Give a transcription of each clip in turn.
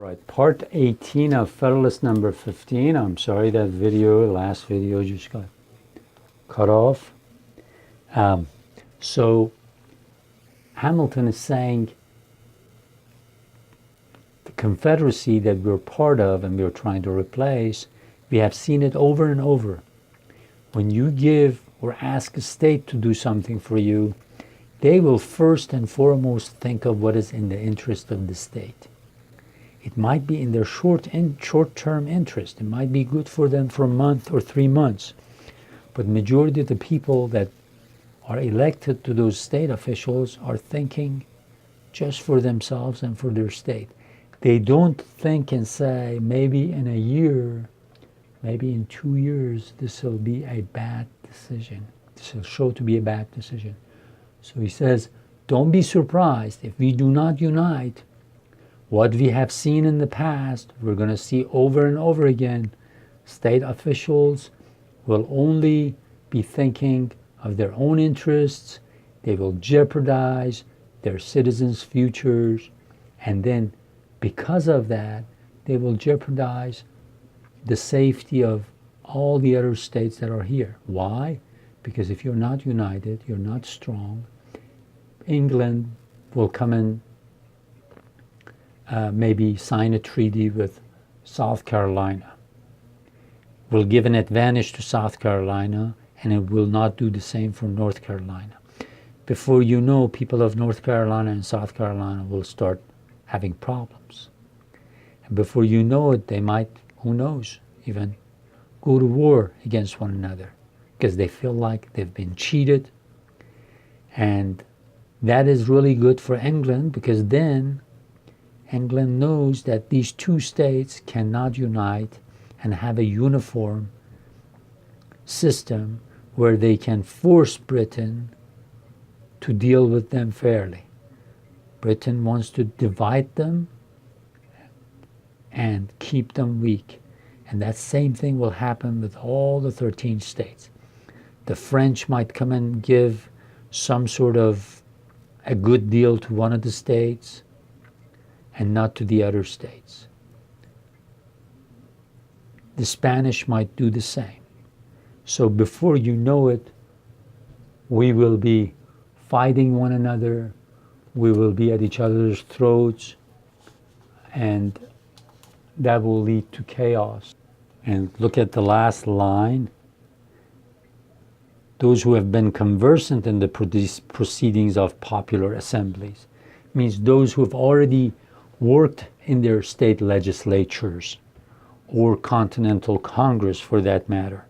Right, part 18 of Federalist number 15. I'm sorry that last video just got cut off. So Hamilton is saying the Confederacy that we're part of and we're trying to replace, we have seen it over and over. When you give or ask a state to do something for you, they will first and foremost think of what is in the interest of the state. It might be in their short-term interest. It might be good for them for a month or 3 months. But majority of the people that are elected to those state officials are thinking just for themselves and for their state. They don't think and say, maybe in a year, maybe in 2 years, this will be a bad decision. This will show to be a bad decision. So he says, don't be surprised if we do not unite. What we have seen in the past, we're going to see over and over again. State officials will only be thinking of their own interests. They will jeopardize their citizens' futures. And then because of that, they will jeopardize the safety of all the other states that are here. Why? Because if you're not united, you're not strong, England will come and maybe sign a treaty with South Carolina, will give an advantage to South Carolina, and it will not do the same for North Carolina. Before you know, people of North Carolina and South Carolina will start having problems. And before you know it, they might, who knows, even go to war against one another because they feel like they've been cheated. And that is really good for England, because then England knows that these two states cannot unite and have a uniform system where they can force Britain to deal with them fairly. Britain wants to divide them and keep them weak. And that same thing will happen with all the 13 states. The French might come and give some sort of a good deal to one of the states and not to the other states. The Spanish might do the same. So before you know it, we will be fighting one another, we will be at each other's throats, and that will lead to chaos. And look at the last line. Those who have been conversant in the proceedings of popular assemblies, means those who have already worked in their state legislatures or Continental Congress for that matter,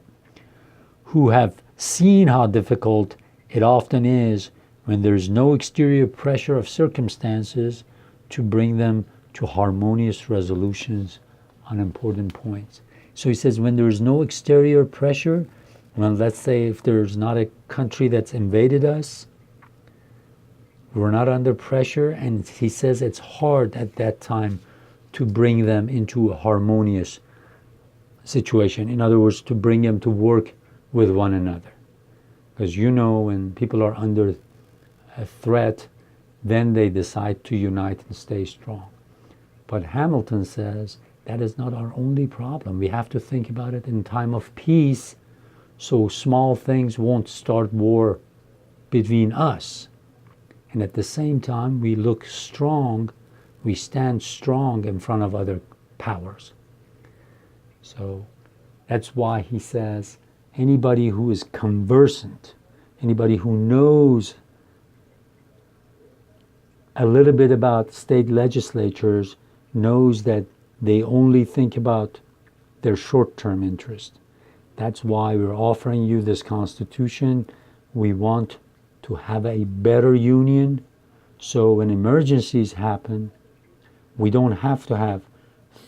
who have seen how difficult it often is when there's no exterior pressure of circumstances to bring them to harmonious resolutions on important points. So he says when there's no exterior pressure, well, let's say if there's not a country that's invaded us, we're not under pressure, and he says it's hard at that time to bring them into a harmonious situation. In other words, to bring them to work with one another. Because you know, when people are under a threat, then they decide to unite and stay strong. But Hamilton says that is not our only problem. We have to think about it in time of peace, so small things won't start war between us. And at the same time, we look strong, we stand strong in front of other powers. So that's why he says anybody who is conversant, anybody who knows a little bit about state legislatures knows that they only think about their short-term interest. That's why we're offering you this Constitution. We want to have a better union, so when emergencies happen, we don't have to have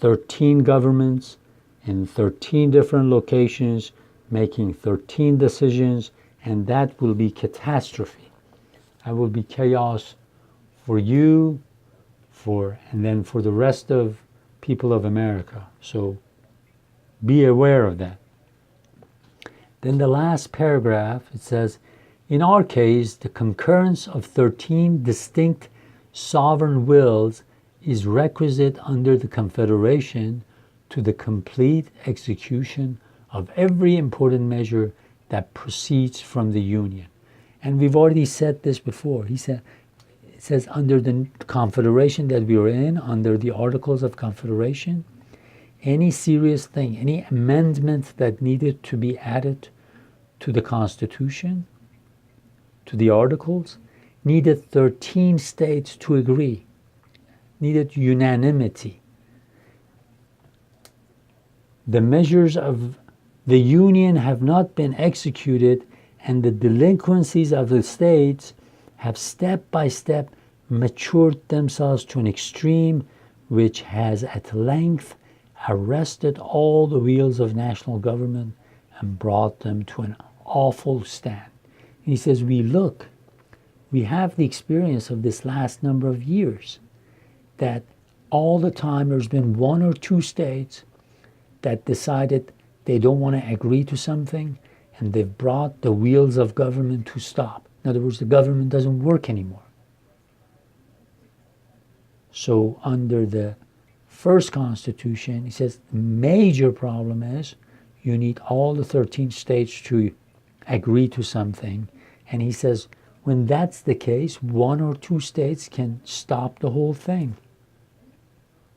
13 governments in 13 different locations making 13 decisions, and that will be catastrophe. That will be chaos for you, and then for the rest of people of America. So be aware of that. Then the last paragraph, it says, in our case, the concurrence of 13 distinct sovereign wills is requisite under the Confederation to the complete execution of every important measure that proceeds from the Union. And we've already said this before. It says under the Confederation that we are in, under the Articles of Confederation, any serious thing, any amendment that needed to be added to the Constitution, to the Articles, needed 13 states to agree, needed unanimity. The measures of the Union have not been executed, and the delinquencies of the states have step by step matured themselves to an extreme which has at length arrested all the wheels of national government and brought them to an awful stand. He says, we have the experience of this last number of years, that all the time there's been one or two states that decided they don't want to agree to something, and they've brought the wheels of government to stop. In other words, the government doesn't work anymore. So under the first Constitution, he says the major problem is you need all the 13 states to agree to something. And he says when that's the case, one or two states can stop the whole thing.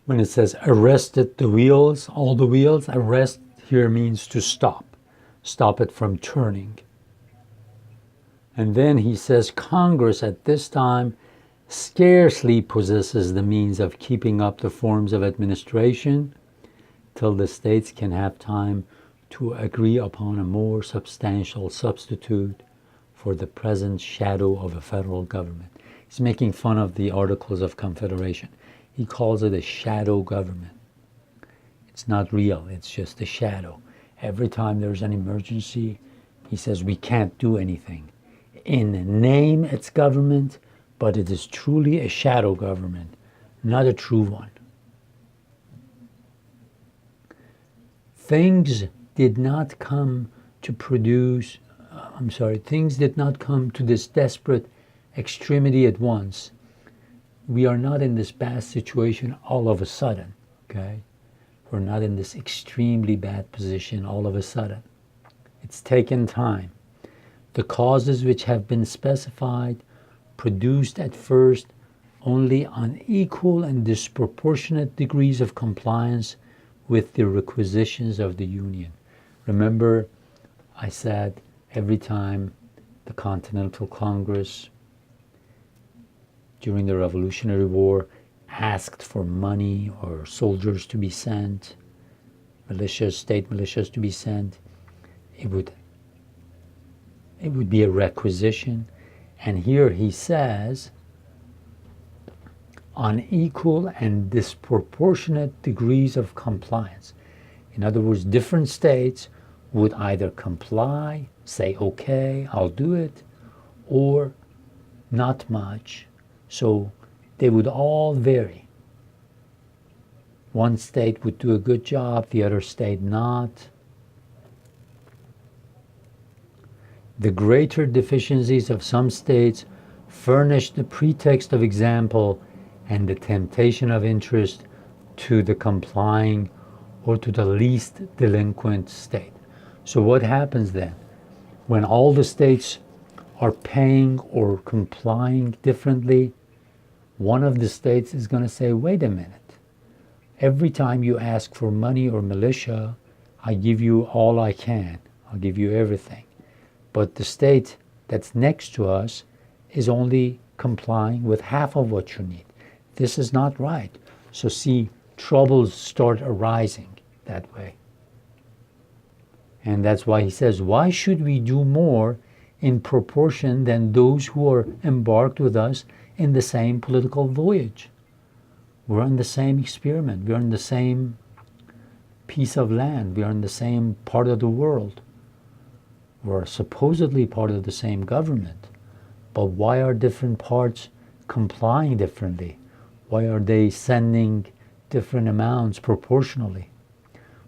When it says arrested the wheels, all the wheels, arrest here means to stop it from turning. And then he says Congress at this time scarcely possesses the means of keeping up the forms of administration till the states can have time to agree upon a more substantial substitute for the present shadow of a federal government. He's making fun of the Articles of Confederation. He calls it a shadow government. It's not real, it's just a shadow. Every time there's an emergency, he says we can't do anything. In name, it's government, but it is truly a shadow government, not a true one. Things did not come to this desperate extremity at once. We are not in this bad situation all of a sudden, okay? We're not in this extremely bad position all of a sudden. It's taken time. The causes which have been specified produced at first only unequal and disproportionate degrees of compliance with the requisitions of the Union. Remember, I said every time the Continental Congress during the Revolutionary War asked for money or soldiers to be sent, militias, state militias to be sent, it would be a requisition. And here he says, unequal and disproportionate degrees of compliance. In other words, different states would either comply, say, okay, I'll do it, or not much. So they would all vary. One state would do a good job, the other state not. The greater deficiencies of some states furnish the pretext of example and the temptation of interest to the complying or to the least delinquent state. So what happens then? When all the states are paying or complying differently, one of the states is going to say, wait a minute. Every time you ask for money or militia, I give you all I can. I'll give you everything. But the state that's next to us is only complying with half of what you need. This is not right. So see, troubles start arising that way. And that's why he says, why should we do more in proportion than those who are embarked with us in the same political voyage? We're in the same experiment. We're in the same piece of land. We are in the same part of the world. We're supposedly part of the same government. But why are different parts complying differently? Why are they sending different amounts proportionally?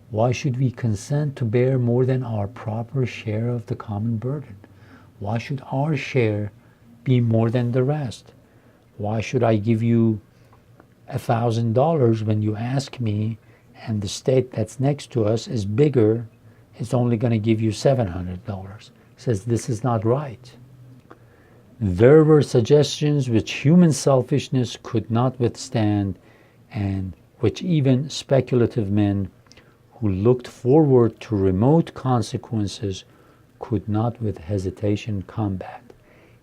Why should we consent to bear more than our proper share of the common burden? Why should our share be more than the rest? Why should I give you $1,000 when you ask me, and the state that's next to us is bigger, it's only going to give you $700. Says this is not right. There were suggestions which human selfishness could not withstand, and which even speculative men who looked forward to remote consequences could not with hesitation combat.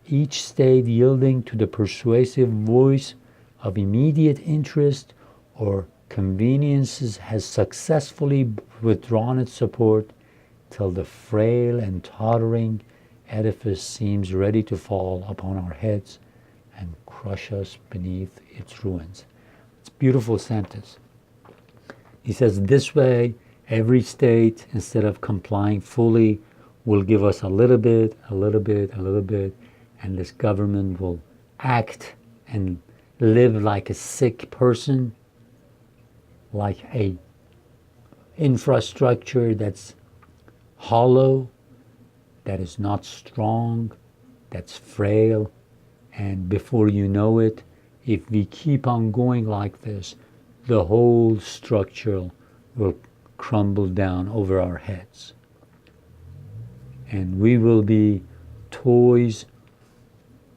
Each state yielding to the persuasive voice of immediate interest or conveniences has successfully withdrawn its support till the frail and tottering edifice seems ready to fall upon our heads and crush us beneath its ruins. It's a beautiful sentence. He says this way, every state, instead of complying fully, will give us a little bit, a little bit, a little bit, and this government will act and live like a sick person, like a infrastructure that's hollow, that is not strong, that's frail, and before you know it, if we keep on going like this, the whole structure will crumble down over our heads. And we will be toys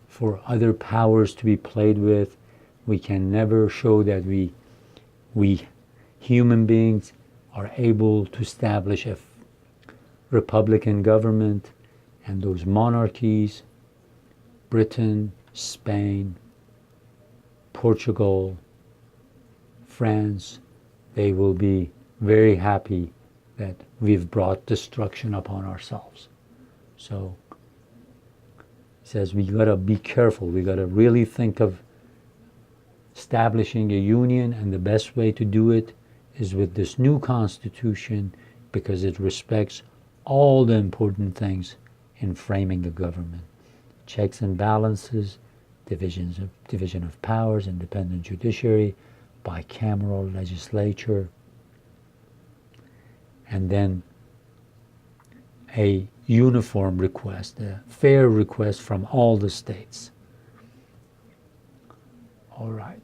for other powers to be played with. We can never show that we human beings are able to establish a republican government, and those monarchies, Britain, Spain, Portugal, France, they will be very happy that we've brought destruction upon ourselves. So he says we got to be careful. We got to really think of establishing a union, and the best way to do it is with this new constitution, because it respects all the important things in framing a government: checks and balances, division of powers, independent judiciary, bicameral legislature, and then a uniform request, a fair request from all the states. All right.